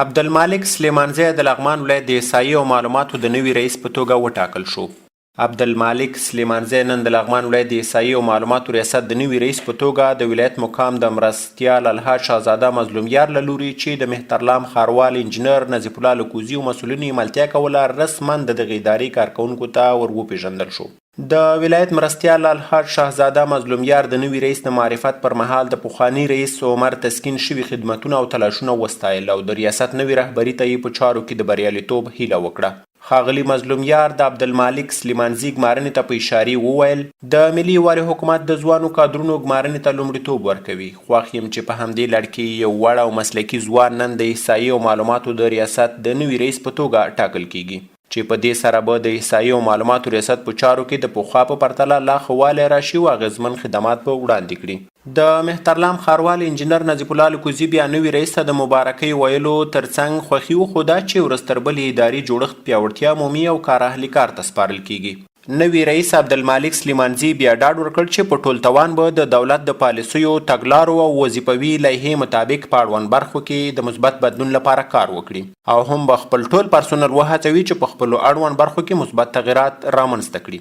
عبدالمالک سلیمانزی د لغمان ولایت د احصایې او معلوماتو د نوي رئیس په توګه وټاکل شو. عبدالمالک سلیمانزی نن د لغمان ولایت د احصایې او معلوماتو ریاست د نوي رئیس په توګه د ولایت مقام د مرستیال الحاج شهزاده مظلومیار له لوري چې د مهترلام ښاروال انجینر نظیف الله لکوزي او مسؤلینو یې ملتیا کوله رسما د دغې ادارې کارکوونکو ته ور وپېژندل شو. د ولایت مرستیال الحاج شهزاده مظلومیار د نوي رئیس د معرفت پر مهال د پخواني رئیس عمر تسکین شوي خدمتونه او تلاشونه وستایل او د ریاست نوي رهبري ته یې په چارو کې د بریالیتوب هیله وکړه. ښاغلي مظلومیار د عبدالمالک سلیمانزي ګمارنې ته په اشارې وویل د ملي یووالي حکومت د ځوانو کادرونو ګمارنې ته لومړیتوب ورکوي. خوښ یم چې په همدې لړ کې یو وړ او مسلکي ځوان نن د احصایې او معلوماتو د ریاست د نوي رئیس په توګه ټاکل کیږي چې په دې سره به د احصایې او معلوماتو ریاست په چارو کې د پخوا په پرتله لا ښه والی راشي او اغېزمن خدمات به وړاندې کړي. د مهترلام ښاروال انجینر نظیف الله لکوزي بیا نوي رئیس ته د مبارکۍ ویلو ترڅنګ خوښي وښوده چې ورځ تر بلې اداري جوړښت پیاوړتیا مومي او کار اهلي کار ته سپارل کیږي. نوي رئیس عبدالمالک سلیمانزي بیا ډاډ ورکړ چې په ټول توان به د دولت د پالیسیو تګلارو او وظیفوي لایحې مطابق په اړوند برخو کې د مثبت بدلون لپاره کار وکړي او هم به خپل ټول پرسونل وهڅوي چې په خپلو اړوند برخو کې مثبت تغیرات رامنځته کړي.